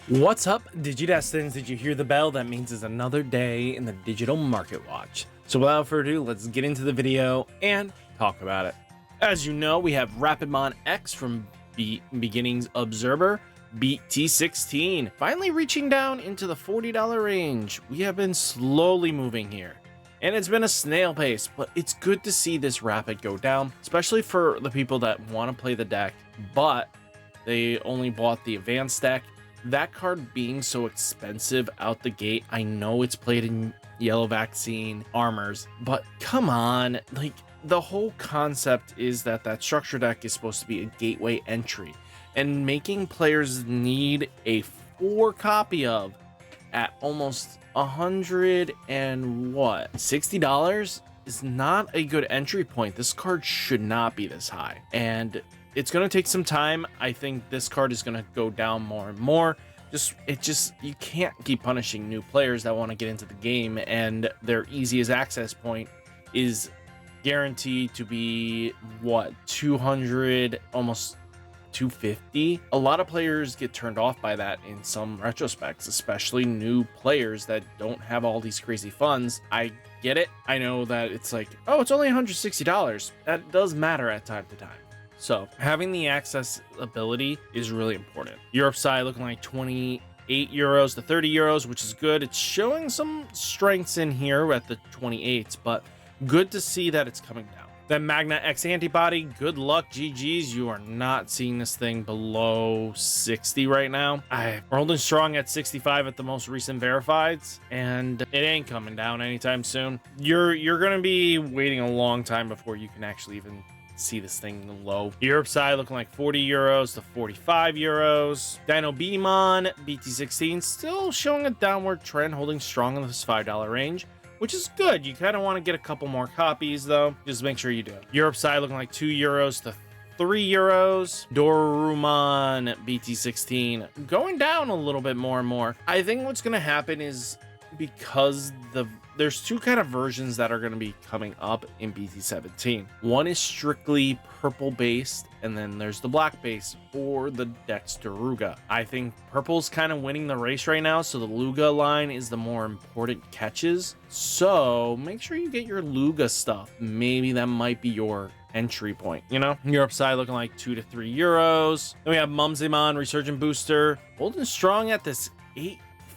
What's up, Digidestins? Did you hear the bell? That means it's another day in the digital market watch. So without further ado, let's get into the video and talk about it. As you know, we have RideMyAvatar X from Beginnings Observer, beat T16, finally reaching down into the $40 range. We have been slowly moving here, and it's been a snail pace, but it's good to see this rapid go down, especially for the people that want to play the deck, but they only bought the advanced deck. That card being so expensive out the gate, I know it's played in yellow vaccine armors, but come on, like, the whole concept is that structure deck is supposed to be a gateway entry, and making players need a 4 copy of at almost $60 is not a good entry point. This card should not be this high, and it's going to take some time. I think this card is going to go down more and more. You can't keep punishing new players that want to get into the game, and their easiest access point is guaranteed to be what, 200, almost 250. A lot of players get turned off by that in some retrospects, especially new players that don't have all these crazy funds. I get it. I know that it's like, oh, it's only $160. That does matter at time to time. So having the accessibility is really important. Europe side looking like 28 euros to 30 euros, which is good. It's showing some strengths in here at the 28s, but good to see that it's coming down. Then Magna X antibody, good luck, GG's. You are not seeing this thing below 60 right now. We're holding strong at 65 at the most recent verifieds, and it ain't coming down anytime soon. You're gonna be waiting a long time before you can actually even see this thing low. Europe side looking like 40 euros to 45 euros. Digimon BT16 still showing a downward trend, holding strong in this $5 range, which is good. You kind of want to get a couple more copies though. Just make sure you do. Europe side looking like 2 euros to 3 euros. Digimon BT16 going down a little bit more and more. I think what's going to happen is, because there's 2 kind of versions that are going to be coming up in BT17. One is strictly purple based, and then there's the black base for the Dexteruga. I think purple's kind of winning the race right now, so the Luga line is the more important catches. So make sure you get your Luga stuff. Maybe that might be your entry point, you know? Europe side looking like 2 to 3 euros. Then we have Mumzimon Resurgent Booster holding strong at this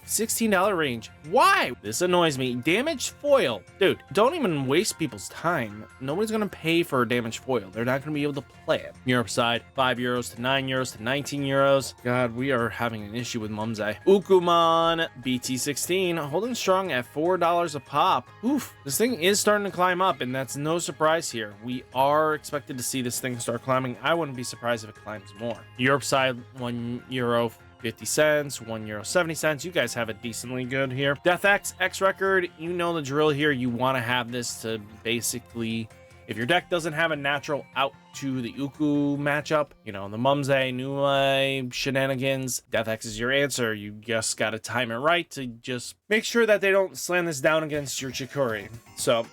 $16 range. Why? This annoys me. Damaged foil. Dude, don't even waste people's time. Nobody's gonna pay for a damaged foil. They're not gonna be able to play it. Europe side, 5 euros to 9 euros to 19 euros. God, we are having an issue with Mumzai. Ukkomon BT16 holding strong at $4 a pop. Oof, this thing is starting to climb up, and that's no surprise here. We are expected to see this thing start climbing. I wouldn't be surprised if it climbs more. Europe side, 1 euro 50 cents, 1 euro 70 cents. You guys have it decently good here. DeathX X record, you know the drill here. You want to have this to basically, if your deck doesn't have a natural out to the Uku matchup, you know, the Mumzai, Nui shenanigans, DeathX is your answer. You just got to time it right to just make sure that they don't slam this down against your Chikuri. So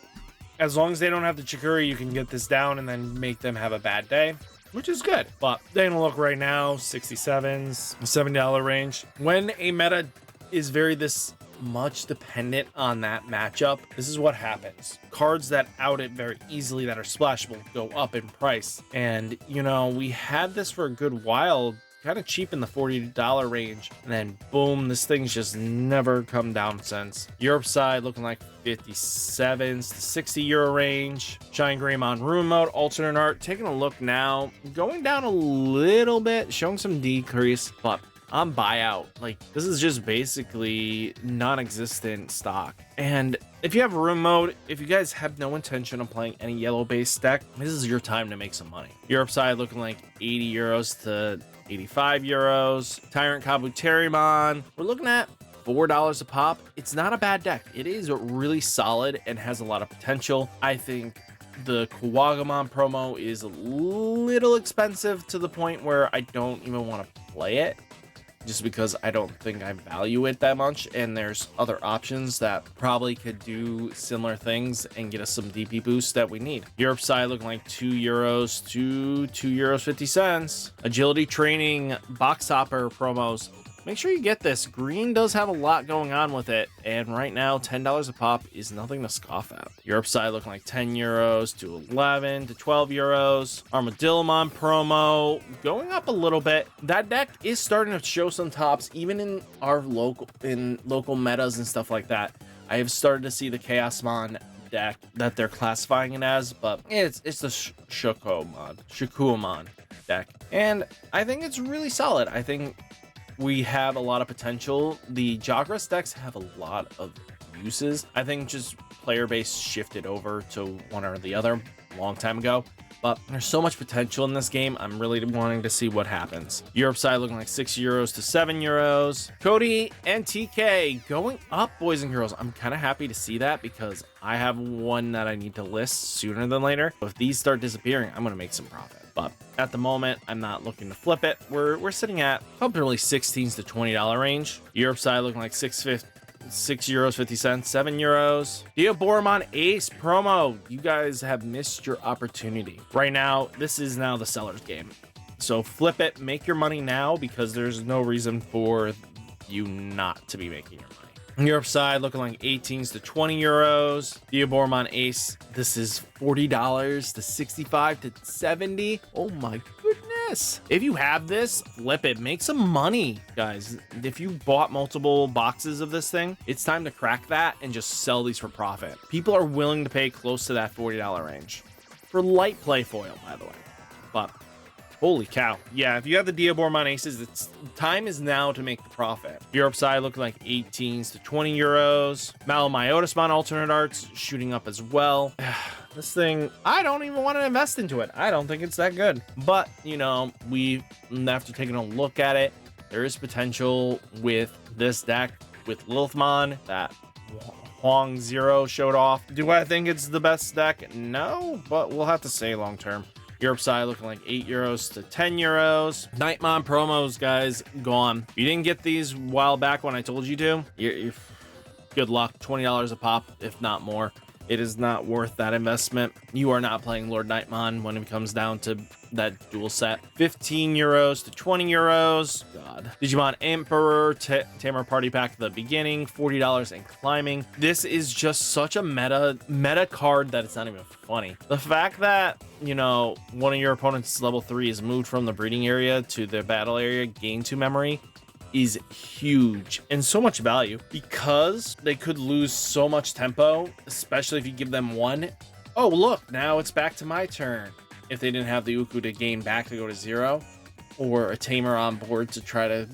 as long as they don't have the Chikuri, you can get this down and then make them have a bad day, which is good. But taking a look right now, 67s, $7 range. When a meta is this much dependent on that matchup, this is what happens. Cards that out it very easily, that are splashable, go up in price. And, you know, we had this for a good while, kind of cheap in the $40 range, and then boom, this thing's just never come down since. Europe side looking like 57s to 60 euro range. Shine Greymon Rune Mode, alternate art. Taking a look now, going down a little bit, showing some decrease, but on buyout, like, this is just basically non-existent stock. And if you have Rune Mode, if you guys have no intention of playing any yellow based deck, this is your time to make some money. Europe side looking like 80 euros to 85 euros. Tyrant Kabuterimon, we're looking at $4 a pop. It's not a bad deck. It is really solid and has a lot of potential. I think the Ukkomon promo is a little expensive to the point where I don't even want to play it, just because I don't think I value it that much, and there's other options that probably could do similar things and get us some DP boost that we need. Europe side looking like 2 euros to 2 euros 50 cents. Agility training box hopper promos make sure you get this. Green does have a lot going on with it, and right now $10 a pop is nothing to scoff at. Europe side looking like 10 euros to 11 to 12 euros. Armadillomon promo going up a little bit. That deck is starting to show some tops, even in our local metas and stuff like that. I have started to see the Chaosmon deck that they're classifying it as, but it's the Ukkomon deck, and I think it's really solid. I think we have a lot of potential. The Jogress decks have a lot of uses. I think just player base shifted over to one or the other a long time ago, but there's so much potential in this game. I'm really wanting to see what happens. Europe side looking like 6 euros to 7 euros. Cody and TK going up, boys and girls. I'm kind of happy to see that because I have one that I need to list sooner than later. If these start disappearing, I'm going to make some profit. But at the moment, I'm not looking to flip it. We're sitting at comfortably 16s to $20 range. Europe side looking like 6 euros 50 cents, 7 euros. Digimon Ace promo. You guys have missed your opportunity. Right now, this is now the seller's game. So flip it, make your money now, because there's no reason for you not to be making your money. Europe side looking like 18s to 20 euros. Digimon Ace, this is $40 to 65 to 70. Oh my goodness. If you have this, flip it, make some money, guys. If you bought multiple boxes of this thing, it's time to crack that and just sell these for profit. People are willing to pay close to that $40 range for light play foil, by the way. But holy cow. Yeah, if you have the Digimon Aces, it's time is now to make the profit. Europe side looking like 18s to 20 euros. RideMyAvatar alternate arts shooting up as well. This thing, I don't even want to invest into it. I don't think it's that good. But, you know, after taking a look at it, there is potential with this deck with Luqmon that Huang Zero showed off. Do I think it's the best deck? No, but we'll have to say long term. Europe side looking like 8 euros to 10 euros. Knightmon promos, guys, gone. If you didn't get these a while back when I told you to, you're good luck. $20 a pop, if not more. It is not worth that investment. You are not playing LordKnightmon when it comes down to that dual set. 15 euros to 20 euros. God. Digimon Emperor Tamer Party Pack at the beginning, $40 and climbing. This is just such a meta card that it's not even funny. The fact that, you know, one of your opponent's level 3 is moved from the breeding area to the battle area, gain 2 memory, is huge and so much value because they could lose so much tempo, especially if you give them one. Oh, look, now it's back to my turn. If they didn't have the Uku to gain back to go to 0, or a Tamer on board to try to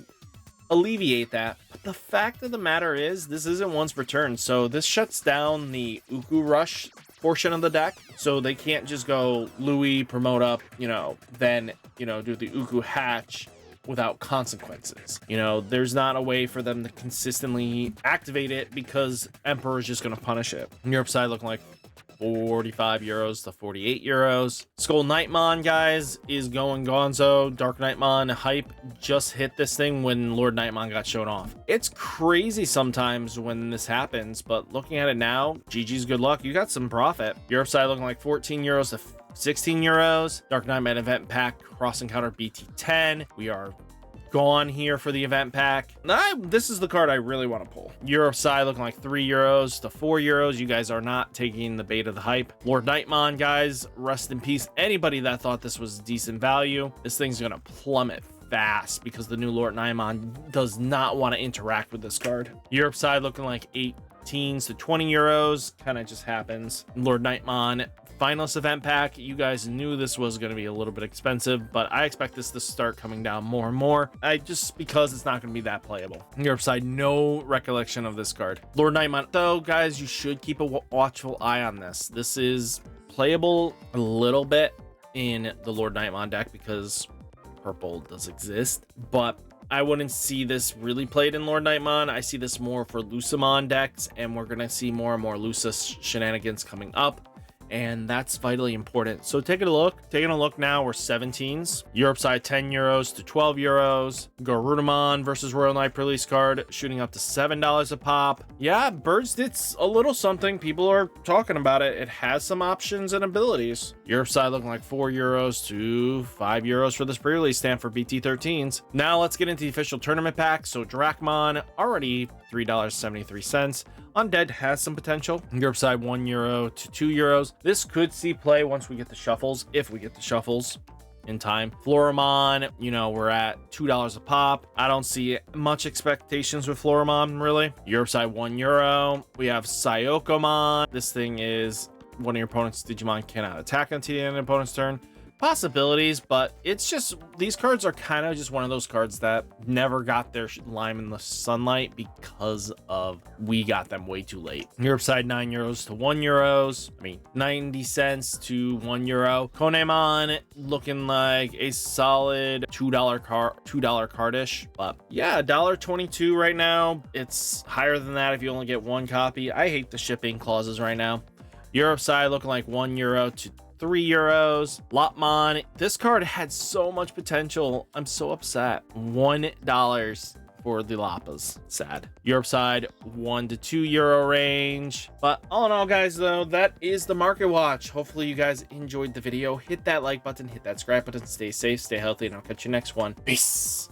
alleviate that. But the fact of the matter is, this isn't once per turn, so this shuts down the Uku rush portion of the deck, so they can't just go Louis, promote up, you know, then, you know, do the Uku hatch without consequences. You know, there's not a way for them to consistently activate it because Emperor is just going to punish it. Europe side looking like 45 euros to 48 euros. LordKnightmon, guys, is going gonzo. RideMyAvatar hype just hit this thing when LordKnightmon got shown off. It's crazy sometimes when this happens, but looking at it now, GG's good luck. You got some profit. Europe side looking like 14 euros to 16 euros. RideMyAvatar event pack, cross encounter BT10. We are gone here for the event pack. This is the card I really want to pull. Europe side looking like 3 euros to 4 euros. You guys are not taking the bait of the hype. LordKnightmon, guys, rest in peace. Anybody that thought this was decent value, this thing's gonna plummet fast because the new LordKnightmon does not want to interact with this card. Europe side looking like 18s to 20 euros. Kind of just happens. LordKnightmon finalist event pack. You guys knew this was going to be a little bit expensive, but I expect this to start coming down more and more. Just because it's not going to be that playable. Europe side, no recollection of this card. LordKnightmon, though, guys, you should keep a watchful eye on this. This is playable a little bit in the LordKnightmon deck because purple does exist, but I wouldn't see this really played in LordKnightmon. I see this more for Lucamon decks, and we're going to see more and more Lusa shenanigans coming up. and that's vitally important. So taking a look now, we're 17s. Europe side 10 euros to 12 euros. Garudamon versus Royal Knight release card shooting up to $7 a pop. Yeah, Birds Dit's a little something. People are talking about it. It has some options and abilities. Europe side looking like 4 euros to 5 euros for this pre-release stamp for BT13s. Now let's get into the official tournament pack. So Drachmon already $3.73. Undead has some potential. Europe side 1 euro to 2 euros. This could see play once we get the shuffles, if we get the shuffles in time. Floramon, you know, we're at $2 a pop. I don't see much expectations with Floramon, really. Europe side 1 euro. We have Ukkomon. This thing is one of your opponent's Digimon cannot attack until the end of the opponent's turn. Possibilities, but it's just, these cards are kind of just one of those cards that never got their lime in the sunlight because of we got them way too late. Europe side 9 euros to 1 euros. I mean 90 cents to 1 euro. Ukkomon looking like a solid $2 cardish, but yeah, $1.22 right now. It's higher than that if you only get one copy. I hate the shipping clauses right now. Europe side looking like 1 euro to 3 euros. Luqmon, this card had so much potential. I'm so upset. $1 for the Lappas. Sad. Europe side 1 to 2 euro range. But all in all, guys, though, that is the Market Watch. Hopefully you guys enjoyed the video. Hit that like button, hit that subscribe button, stay safe, stay healthy, and I'll catch you next one. Peace.